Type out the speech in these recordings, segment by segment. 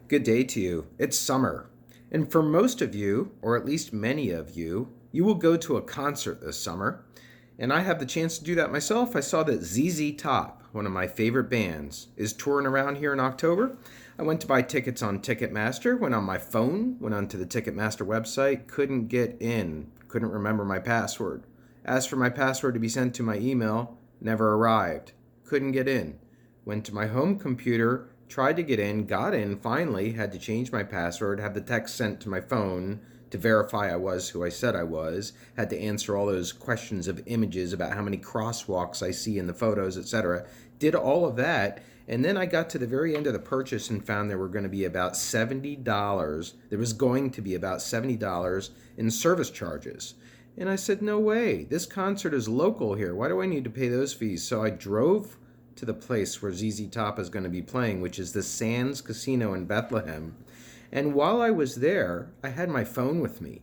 Good day to you. It's summer. And for most of you, or at least many of you, you will go to a concert this summer. And I have the chance to do that myself. I saw that ZZ Top, one of my favorite bands, is touring around here in October. I went to buy tickets on Ticketmaster, went on my phone, went onto the Ticketmaster website, couldn't get in, couldn't remember my password. Asked for my password to be sent to my email, never arrived. Couldn't get in. Went to my home computer, tried to get in, got in, finally, had to change my password, have the text sent to my phone to verify I was who I said I was, had to answer all those questions of images about how many crosswalks I see in the photos, etc. Did all of that, and then I got to the very end of the purchase and found there were going to be about $70. There was going to be about $70 in service charges. And I said, no way, this concert is local here. Why do I need to pay those fees? So I drove to the place where ZZ Top is going to be playing, which is the Sands Casino in Bethlehem. And while I was there, I had my phone with me.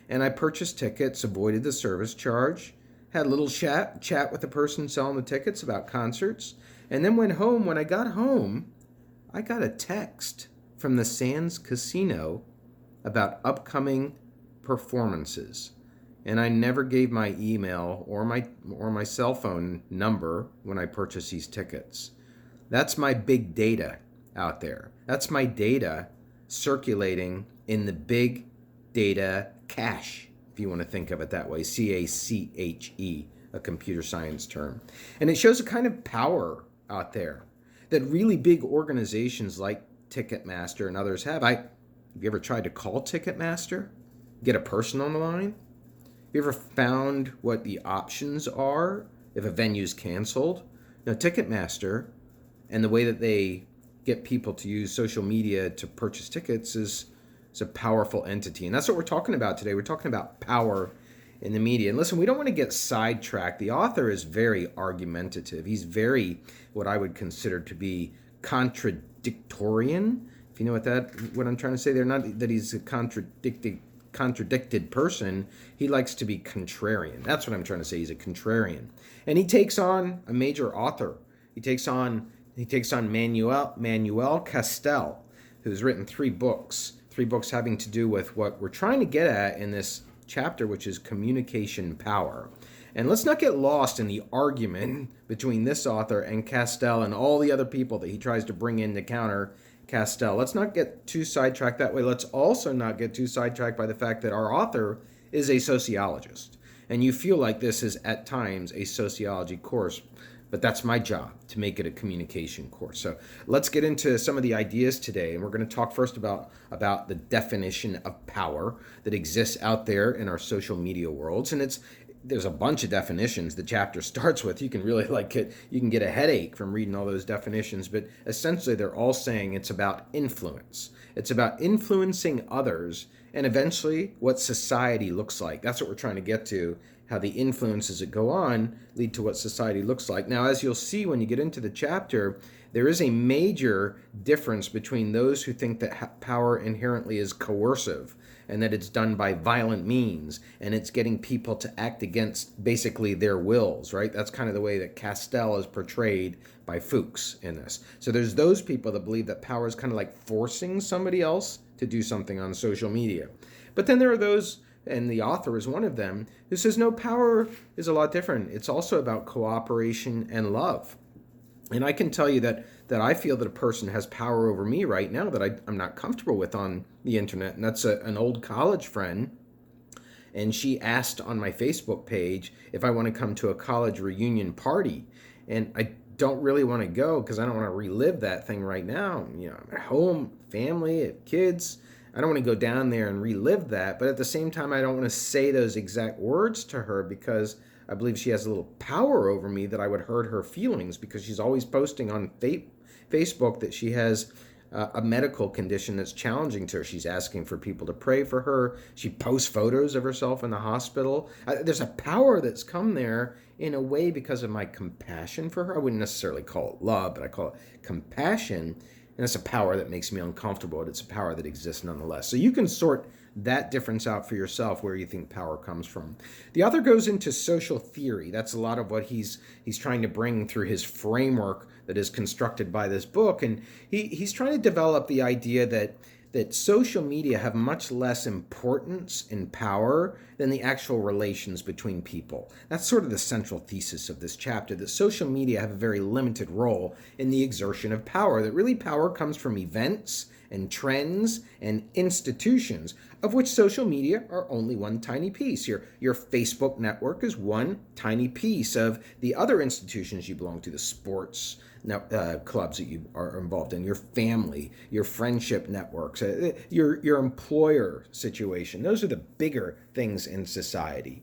And I purchased tickets, avoided the service charge, had a little chat with the person selling the tickets about concerts, and then went home. When I got home, I got a text from the Sands Casino about upcoming performances. And I never gave my email or my cell phone number when I purchased these tickets. That's my big data out there. That's my data circulating in the big data cache, if you want to think of it that way, CACHE, a computer science term. And it shows a kind of power out there that really big organizations like Ticketmaster and others have. Have you ever tried to call Ticketmaster? Get a person on the line? Have you ever found what the options are if a venue's canceled? Now, Ticketmaster and the way that they get people to use social media to purchase tickets is a powerful entity. And that's what we're talking about today. We're talking about power in the media. And listen, we don't want to get sidetracked. The author is very argumentative. He's very, what I would consider to be contradictorian. If you know what I'm trying to say there, not that he's a contradicted person, he likes to be contrarian. That's what I'm trying to say. He's a contrarian. And he takes on a major author. He takes on Manuel Castell, who's written three books having to do with what we're trying to get at in this chapter, which is communication power. And let's not get lost in the argument between this author and Castell and all the other people that he tries to bring in to counter Castell. Let's not get too sidetracked that way. Let's also not get too sidetracked by the fact that our author is a sociologist. And you feel like this is at times a sociology course, but that's my job, to make it a communication course. So let's get into some of the ideas today. And we're going to talk first about the definition of power that exists out there in our social media worlds. And there's a bunch of definitions the chapter starts with. You can really you can get a headache from reading all those definitions, but essentially they're all saying it's about influence. It's about influencing others and eventually what society looks like. That's what we're trying to get to, how the influences that go on lead to what society looks like. Now, as you'll see when you get into the chapter, there is a major difference between those who think that power inherently is coercive and that it's done by violent means and it's getting people to act against basically their wills, right? That's kind of the way that Castell is portrayed by Fuchs in this. So there's those people that believe that power is kind of like forcing somebody else to do something on social media. But then there are those, and the author is one of them, who says, no, power is a lot different. It's also about cooperation and love. And I can tell you that I feel that a person has power over me right now that I'm not comfortable with on the internet. And that's an old college friend. And she asked on my Facebook page if I want to come to a college reunion party. And I don't really want to go because I don't want to relive that thing right now. You know, I'm at home, family, kids. I don't want to go down there and relive that. But at the same time, I don't want to say those exact words to her because I believe she has a little power over me that I would hurt her feelings, because she's always posting on Facebook that she has a medical condition that's challenging to her. She's asking for people to pray for her. She posts photos of herself in the hospital. There's a power that's come there in a way because of my compassion for her. I wouldn't necessarily call it love, but I call it compassion. And it's a power that makes me uncomfortable, but it's a power that exists nonetheless. So you can sort that difference out for yourself, where you think power comes from. The author goes into social theory. That's a lot of what he's trying to bring through his framework that is constructed by this book. And he's trying to develop the idea that social media have much less importance and power than the actual relations between people. That's sort of the central thesis of this chapter, that social media have a very limited role in the exertion of power, that really power comes from events and trends and institutions, of which social media are only one tiny piece. Your Facebook network is one tiny piece of the other institutions you belong to, the sports clubs that you are involved in, your family, your friendship networks, your employer situation. Those are the bigger things in society.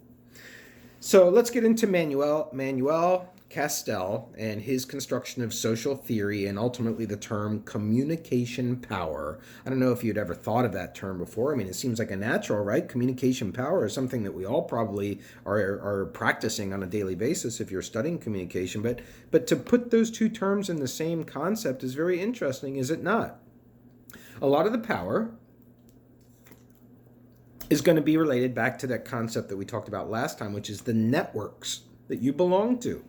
So let's get into Manuel Castell and his construction of social theory, and ultimately the term communication power. I don't know if you'd ever thought of that term before. I mean, it seems like a natural, right? Communication power is something that we all probably are practicing on a daily basis if you're studying communication. But to put those two terms in the same concept is very interesting, is it not? A lot of the power is going to be related back to that concept that we talked about last time, which is the networks that you belong to.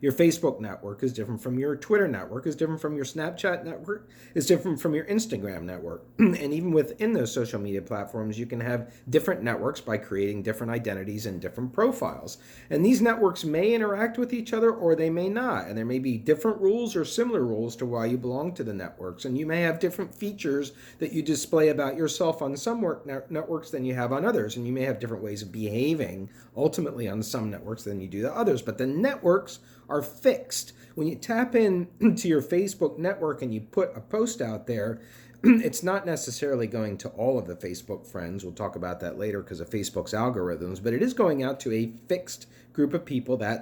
Your Facebook network is different from your Twitter network, is different from your Snapchat network, is different from your Instagram network. And even within those social media platforms, you can have different networks by creating different identities and different profiles. And these networks may interact with each other or they may not. And there may be different rules or similar rules to why you belong to the networks. And you may have different features that you display about yourself on some networks than you have on others. And you may have different ways of behaving ultimately on some networks than you do to others. But the networks are fixed. When you tap into your Facebook network and you put a post out there, it's not necessarily going to all of the Facebook friends. We'll talk about that later because of Facebook's algorithms, but it is going out to a fixed group of people. They're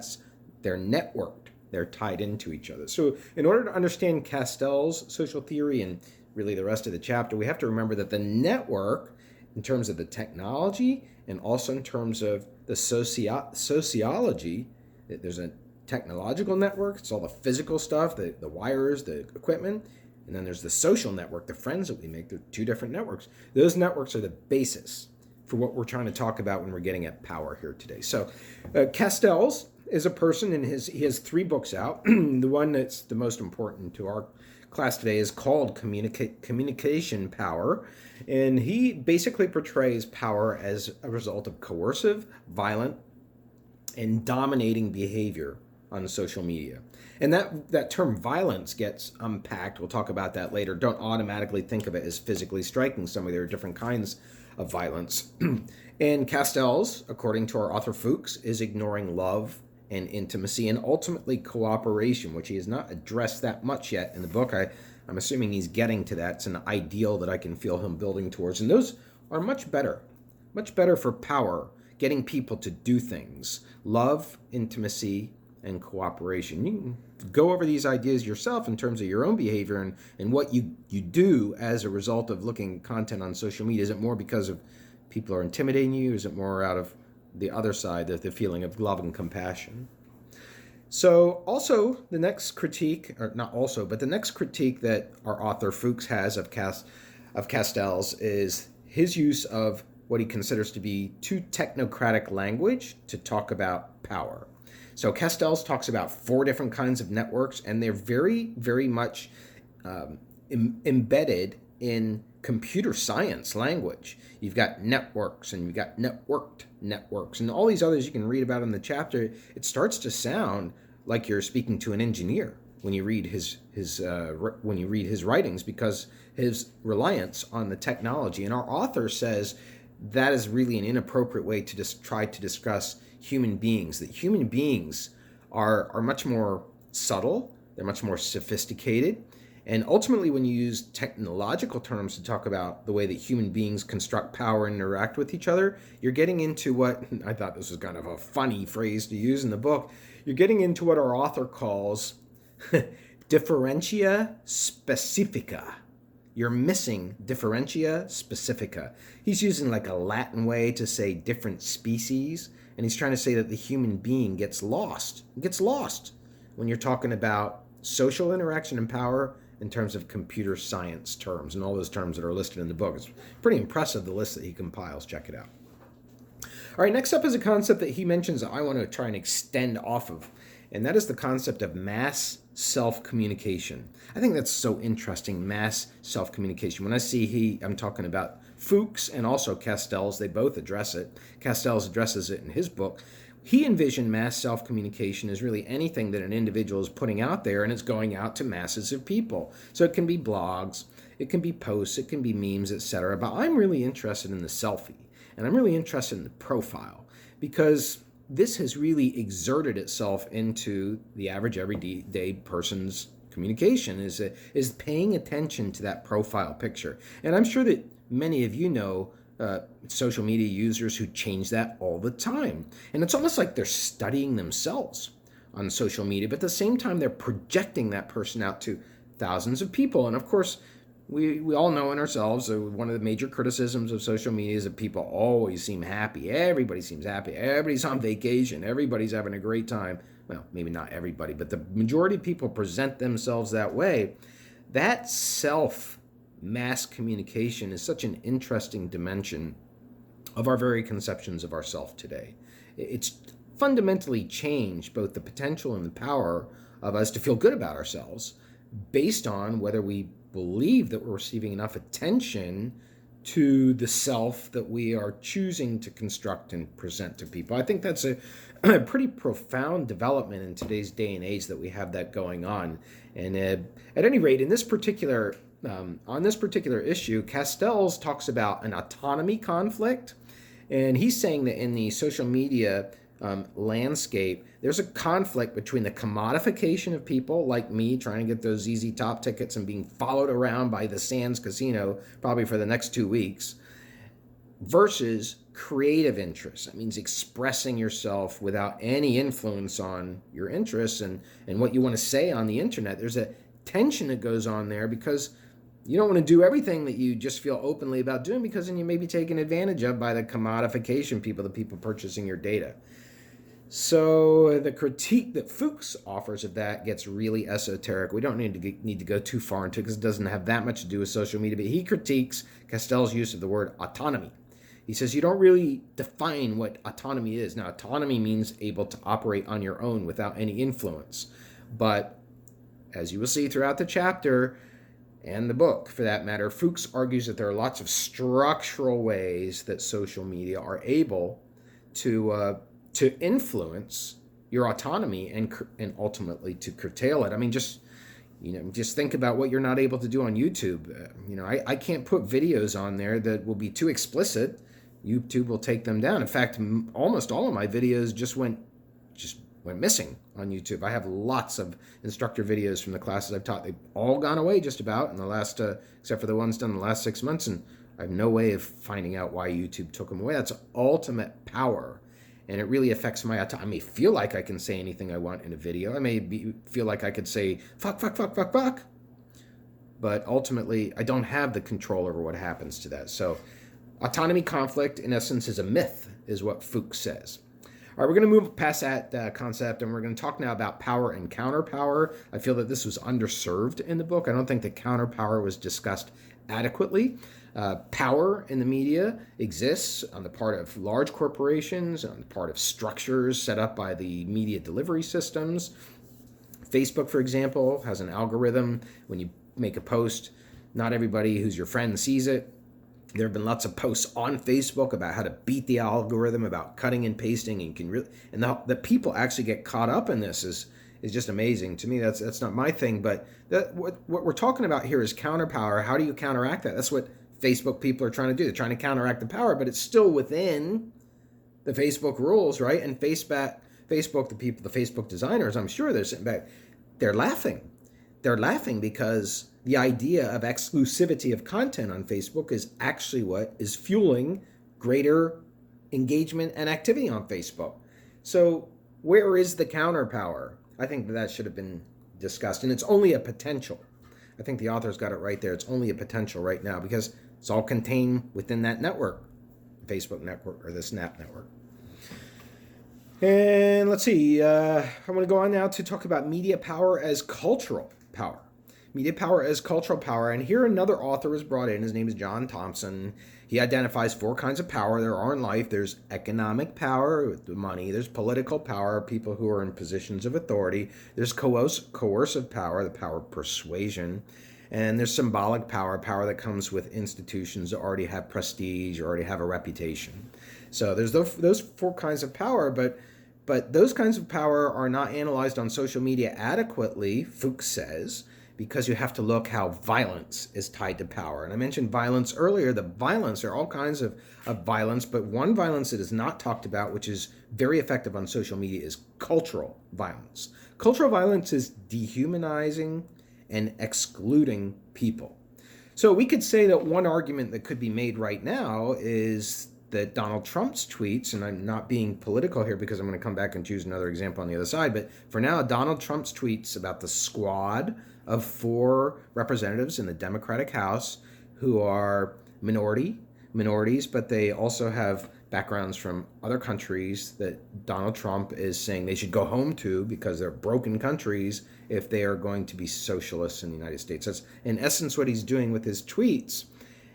networked. They're tied into each other. So in order to understand Castell's social theory and really the rest of the chapter, we have to remember that the network, in terms of the technology and also in terms of the sociology, there's a technological network. It's all the physical stuff, the wires, the equipment. And then there's the social network, the friends that we make. They're two different networks. Those networks are the basis for what we're trying to talk about when we're getting at power here today. So Castells is a person, and he has 3 books out. The one that's the most important to our class today is called Communication Power. And he basically portrays power as a result of coercive, violent, and dominating behavior on social media. And that term violence gets unpacked. We'll talk about that later. Don't automatically think of it as physically striking somebody. There are different kinds of violence. And Castells, according to our author Fuchs, is ignoring love and intimacy and ultimately cooperation, which he has not addressed that much yet in the book. I'm assuming he's getting to that. It's an ideal that I can feel him building towards. And those are much better for power, getting people to do things. Love, intimacy, and cooperation. You can go over these ideas yourself in terms of your own behavior and what you do as a result of looking at content on social media. Is it more because of people are intimidating you? Is it more out of the other side, the feeling of love and compassion? So also the next critique, or not also, but the next critique that our author Fuchs has of Castells is his use of what he considers to be too technocratic language to talk about power. So Castells talks about 4 different kinds of networks, and they're very, very much embedded in computer science language. You've got networks, and you've got networked networks, and all these others you can read about in the chapter. It starts to sound like you're speaking to an engineer when you read his writings, because his reliance on the technology. And our author says that is really an inappropriate way to just try to discuss human beings, that human beings are much more subtle, they're much more sophisticated, and ultimately when you use technological terms to talk about the way that human beings construct power and interact with each other, you're getting into what, I thought this was kind of a funny phrase to use in the book, you're getting into what our author calls differentia specifica. You're missing differentia specifica. He's using like a Latin way to say different species, and he's trying to say that the human being gets lost when you're talking about social interaction and power in terms of computer science terms and all those terms that are listed in the book. It's pretty impressive, the list that he compiles. Check it out. All right, next up is a concept that he mentions that I want to try and extend off of, and that is the concept of mass self-communication. I think that's so interesting, mass self-communication. When I see I'm talking about Fuchs and also Castells, they both address it. Castells addresses it in his book. He envisioned mass self-communication as really anything that an individual is putting out there and it's going out to masses of people. So it can be blogs, it can be posts, it can be memes, etc. But I'm really interested in the selfie. And I'm really interested in the profile because this has really exerted itself into the average everyday person's communication, is paying attention to that profile picture. And I'm sure that many of you know social media users who change that all the time. And it's almost like they're studying themselves on social media, but at the same time, they're projecting that person out to thousands of people. And of course, we all know in ourselves one of the major criticisms of social media is that people always seem happy. Everybody seems happy. Everybody's on vacation. Everybody's having a great time. Well, maybe not everybody, but the majority of people present themselves that way. That mass communication is such an interesting dimension of our very conceptions of ourself today. It's fundamentally changed both the potential and the power of us to feel good about ourselves based on whether we believe that we're receiving enough attention to the self that we are choosing to construct and present to people. I think that's a pretty profound development in today's day and age that we have that going on. And at any rate, in this particular on this particular issue, Castells talks about an autonomy conflict, and he's saying that in the social media landscape, there's a conflict between the commodification of people like me trying to get those ZZ Top tickets and being followed around by the Sands Casino probably for the next 2 weeks versus creative interests. That means expressing yourself without any influence on your interests and what you want to say on the internet. There's a tension that goes on there because you don't want to do everything that you just feel openly about doing because then you may be taken advantage of by the commodification people, the people purchasing your data. So the critique that Fuchs offers of that gets really esoteric. We don't need to go too far into it because it doesn't have that much to do with social media, but he critiques Castells' use of the word autonomy. He says you don't really define what autonomy is. Now, autonomy means able to operate on your own without any influence. But as you will see throughout the chapter, and the book, for that matter, Fuchs argues that there are lots of structural ways that social media are able to influence your autonomy and ultimately to curtail it. I mean, just think about what you're not able to do on YouTube. I can't put videos on there that will be too explicit. YouTube will take them down. In fact, almost all of my videos just went missing on YouTube. I have lots of instructor videos from the classes I've taught. They've all gone away just about in the last, except for the ones done in the last 6 months, and I have no way of finding out why YouTube took them away. That's ultimate power, and it really affects my autonomy. I may feel like I can say anything I want in a video. I may feel like I could say, fuck, but ultimately, I don't have the control over what happens to that. So autonomy conflict, in essence, is a myth, is what Fuchs says. All right, we're going to move past that concept, and we're going to talk now about power and counterpower. I feel that this was underserved in the book. I don't think that counterpower was discussed adequately. Power in the media exists on the part of large corporations, on the part of structures set up by the media delivery systems. Facebook, for example, has an algorithm. When you make a post, not everybody who's your friend sees it. There have been lots of posts on Facebook about how to beat the algorithm, about cutting and pasting, and the people actually get caught up in this is just amazing. To me, that's not my thing, but what we're talking about here is counterpower. How do you counteract that? That's what Facebook people are trying to do. They're trying to counteract the power, but it's still within the Facebook rules, right? And Facebook, the Facebook designers, I'm sure they're sitting back, they're laughing. They're laughing because the idea of exclusivity of content on Facebook is actually what is fueling greater engagement and activity on Facebook. So where is the counterpower? I think that should have been discussed, and it's only a potential. I think the author's got it right there. It's only a potential right now because it's all contained within that network, Facebook network or the Snap network. And let's see, I'm going to go on now to talk about media power as cultural power. media power as cultural power. And here another author was brought in. His name is John Thompson. He identifies 4 kinds of power there are in life. There's economic power with money. There's political power, people who are in positions of authority. There's coercive power, the power of persuasion. And there's symbolic power, power that comes with institutions that already have prestige or already have a reputation. So there's those 4 kinds of power, but those kinds of power are not analyzed on social media adequately, Fuchs says, because you have to look how violence is tied to power. And I mentioned violence earlier. The violence, there are all kinds of violence, but one violence that is not talked about, which is very effective on social media, is cultural violence. Cultural violence is dehumanizing and excluding people. So we could say that one argument that could be made right now is that Donald Trump's tweets, and I'm not being political here because I'm going to come back and choose another example on the other side, but for now, Donald Trump's tweets about the squad of 4 representatives in the Democratic House who are minorities, but they also have backgrounds from other countries that Donald Trump is saying they should go home to because they're broken countries if they are going to be socialists in the United States. That's in essence what he's doing with his tweets.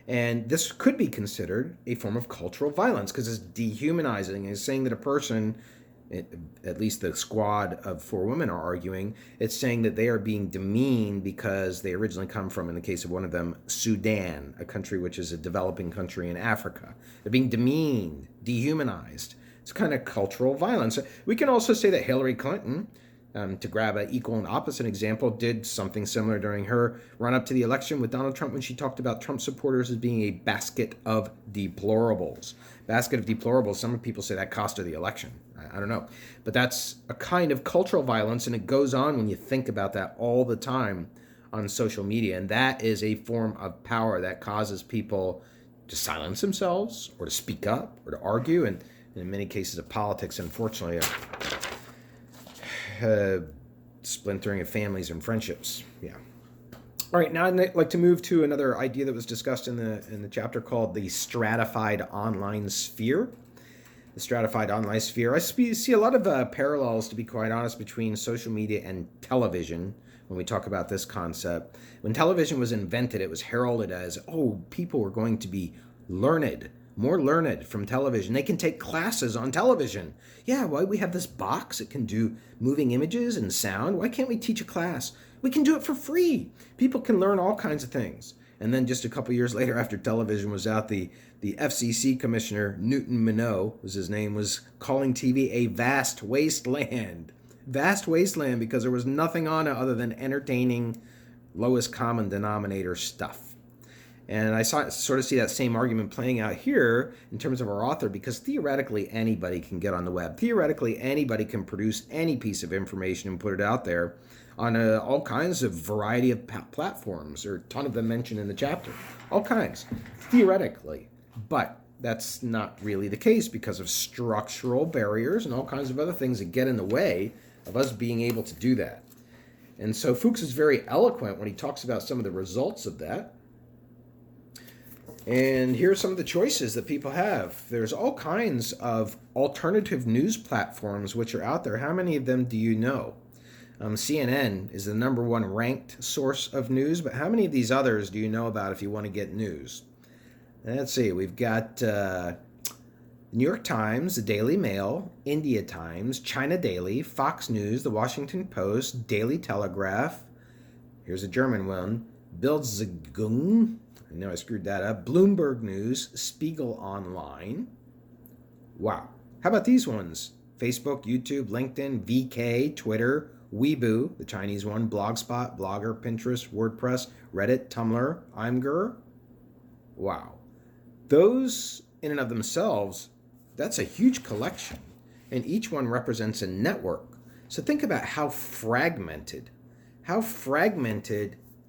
And this could be considered a form of cultural violence because it's dehumanizing. It's saying that a person, at least the squad of 4 women are arguing, it's saying that they are being demeaned because they originally come from, in the case of one of them, Sudan, a country which is a developing country in Africa. They're being demeaned, dehumanized. It's kind of cultural violence. We can also say that Hillary Clinton, to grab an equal and opposite example, did something similar during her run-up to the election with Donald Trump when she talked about Trump supporters as being a basket of deplorables. Basket of deplorables, some people say that cost her the election. I don't know. But that's a kind of cultural violence, and it goes on when you think about that all the time on social media. And that is a form of power that causes people to silence themselves or to speak up or to argue, and in many cases of politics, unfortunately, splintering of families and friendships. Yeah. All right, now I'd like to move to another idea that was discussed in the chapter called the stratified online sphere. The stratified online sphere. I see a lot of parallels, to be quite honest, between social media and television when we talk about this concept. When television was invented, it was heralded as, oh, people were going to be learned, more learned from television. They can take classes on television. Yeah, why we have this box that can do moving images and sound. Why can't we teach a class? We can do it for free. People can learn all kinds of things. And then just a couple years later, after television was out, the FCC commissioner, Newton Minow was his name, was calling TV a vast wasteland. Vast wasteland because there was nothing on it other than entertaining, lowest common denominator stuff. And I sort of see that same argument playing out here in terms of our author, because theoretically anybody can get on the web. Theoretically anybody can produce any piece of information and put it out there on all kinds of variety of platforms. There are a ton of them mentioned in the chapter. All kinds, theoretically. But that's not really the case because of structural barriers and all kinds of other things that get in the way of us being able to do that. And so Fuchs is very eloquent when he talks about some of the results of that. And here are some of the choices that people have. There's all kinds of alternative news platforms which are out there. How many of them do you know? CNN is the number 1 ranked source of news, but how many of these others do you know about if you want to get news? Let's see, we've got New York Times, the Daily Mail, India Times, China Daily, Fox News, the Washington Post, Daily Telegraph. Here's a German one, Bildzeitung. I know I screwed that up. Bloomberg News, Spiegel Online. Wow. How about these ones? Facebook, YouTube, LinkedIn, VK, Twitter, Weibo, the Chinese one, Blogspot, Blogger, Pinterest, WordPress, Reddit, Tumblr, Imgur. Wow. Those in and of themselves, that's a huge collection. And each one represents a network. So think about how fragmented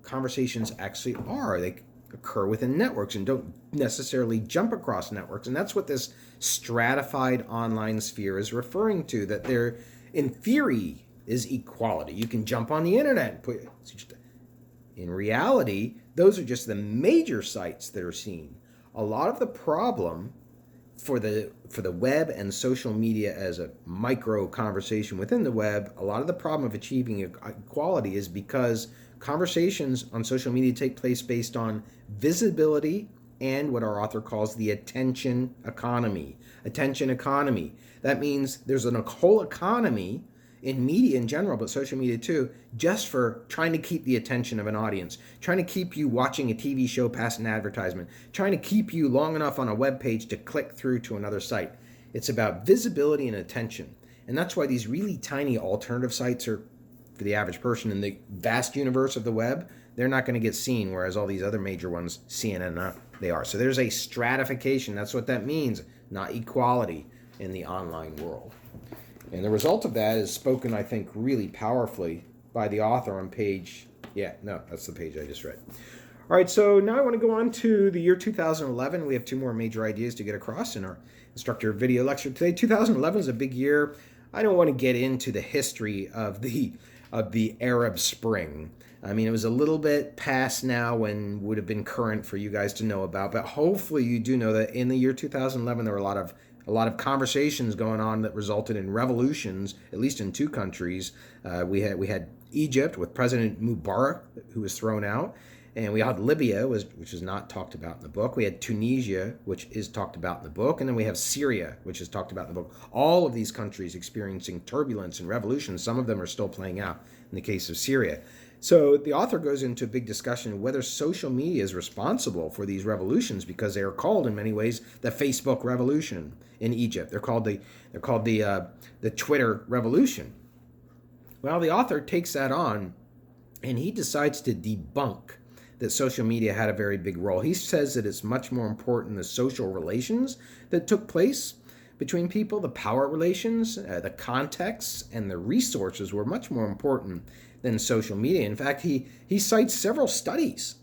conversations actually are. They occur within networks and don't necessarily jump across networks. And that's what this stratified online sphere is referring to, that there, in theory, is equality. You can jump on the internet and put... In reality, those are just the major sites that are seen. A lot of the problem for the web and social media as a micro conversation within the web, a lot of the problem of achieving equality is because conversations on social media take place based on visibility and what our author calls the attention economy. Attention economy. That means there's a whole economy in media in general, but social media too, just for trying to keep the attention of an audience, trying to keep you watching a TV show past an advertisement, trying to keep you long enough on a web page to click through to another site. It's about visibility and attention. And that's why these really tiny alternative sites are, for the average person in the vast universe of the web, they're not going to get seen, whereas all these other major ones, CNN, they are. So there's a stratification. That's what that means, not equality in the online world. And the result of that is spoken, I think, really powerfully by the author on page, that's the page I just read. All right, so now I want to go on to the year 2011. We have two more major ideas to get across in our instructor video lecture today. 2011 is a big year. I don't want to get into the history of the Arab Spring. I mean, it was a little bit past now when would have been current for you guys to know about, but hopefully you do know that in the year 2011 there were a lot of conversations going on that resulted in revolutions, at least in two countries. We had Egypt with President Mubarak, who was thrown out, and we had Libya, which is not talked about in the book. We had Tunisia, which is talked about in the book, and then we have Syria, which is talked about in the book. All of these countries experiencing turbulence and revolutions. Some of them are still playing out in the case of Syria. So the author goes into a big discussion of whether social media is responsible for these revolutions, because they are called in many ways the Facebook revolution in Egypt. They're called the Twitter revolution. Well, the author takes that on, and he decides to debunk that social media had a very big role. He says that it's much more important the social relations that took place between people, the power relations, the contexts, and the resources were much more important than social media. In fact, he cites several studies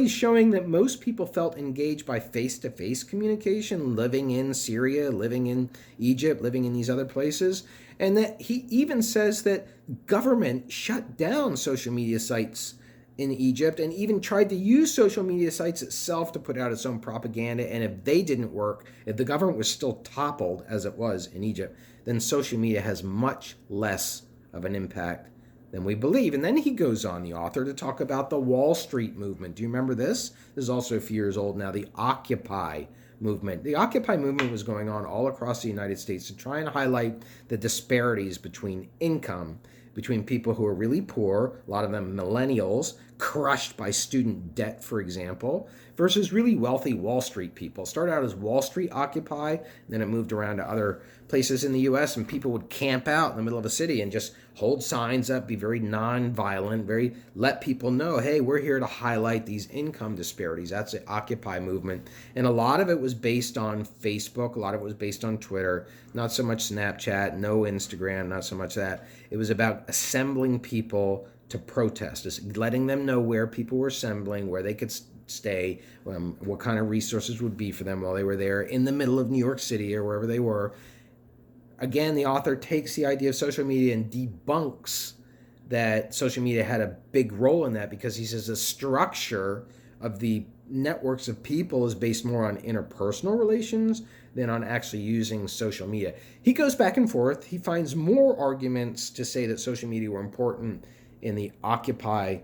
showing that most people felt engaged by face-to-face communication, living in Syria, living in Egypt, living in these other places, and that he even says that government shut down social media sites in Egypt and even tried to use social media sites itself to put out its own propaganda. And if they didn't work, if the government was still toppled as it was in Egypt, then social media has much less of an impact than we believe. And then he goes on, the author, to talk about the Wall Street movement. Do you remember this? This is also a few years old now, the Occupy movement. The Occupy movement was going on all across the United States to try and highlight the disparities between income, between people who are really poor, a lot of them millennials, crushed by student debt, for example, versus really wealthy Wall Street people. It started out as Wall Street Occupy, and then it moved around to other places in the U.S., and people would camp out in the middle of a city and just hold signs up, be very non-violent, let people know, hey, we're here to highlight these income disparities. That's the Occupy movement. And a lot of it was based on Facebook. A lot of it was based on Twitter. Not so much Snapchat, no Instagram, not so much that. It was about assembling people to protest, just letting them know where people were assembling, where they could stay, what kind of resources would be for them while they were there in the middle of New York City or wherever they were. Again, the author takes the idea of social media and debunks that social media had a big role in that, because he says the structure of the networks of people is based more on interpersonal relations than on actually using social media. He goes back and forth. He finds more arguments to say that social media were important in the Occupy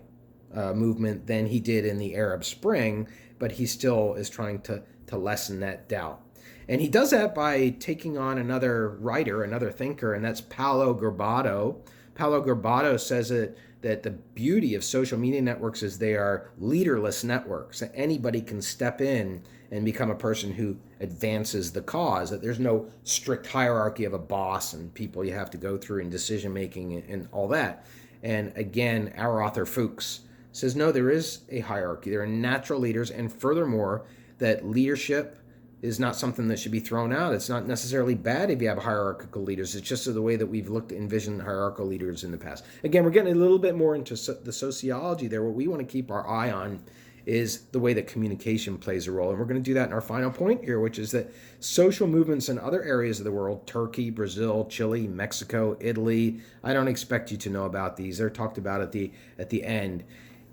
movement than he did in the Arab Spring, but he still is trying to lessen that doubt. And he does that by taking on another writer, another thinker, and that's Paulo Garbato. Paulo Garbato says that the beauty of social media networks is they are leaderless networks. Anybody can step in and become a person who advances the cause, that there's no strict hierarchy of a boss and people you have to go through in decision making and all that. And again, our author Fuchs says, no, there is a hierarchy. There are natural leaders, and furthermore, that leadership is not something that should be thrown out. It's not necessarily bad if you have hierarchical envisioned it's just the way that we've envisioned hierarchical leaders in the past. Again, we're getting a little bit more into the sociology there. What we want to keep our eye on is the way that communication plays a role. And we're going to do that in our final point here, which is that social movements in other areas of the world, Turkey, Brazil, Chile, Mexico, Italy, I don't expect you to know about these. They're talked about at the end.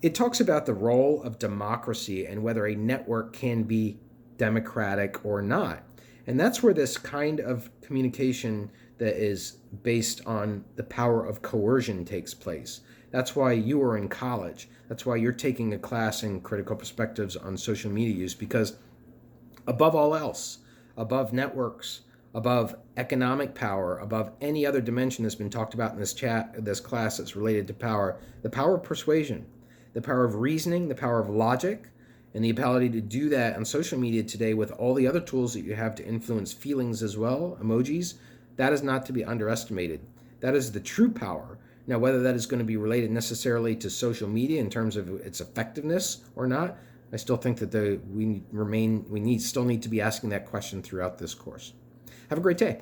It talks about the role of democracy and whether a network can be democratic or not. And that's where this kind of communication that is based on the power of coercion takes place. That's why you are in college. That's why you're taking a class in critical perspectives on social media use, because above all else, above networks, above economic power, above any other dimension that's been talked about in this class that's related to power, the power of persuasion, the power of reasoning, the power of logic, and the ability to do that on social media today with all the other tools that you have to influence feelings as well, emojis, that is not to be underestimated. That is the true power. Now, whether that is going to be related necessarily to social media in terms of its effectiveness or not, I still think that we still need to be asking that question throughout this course. Have a great day.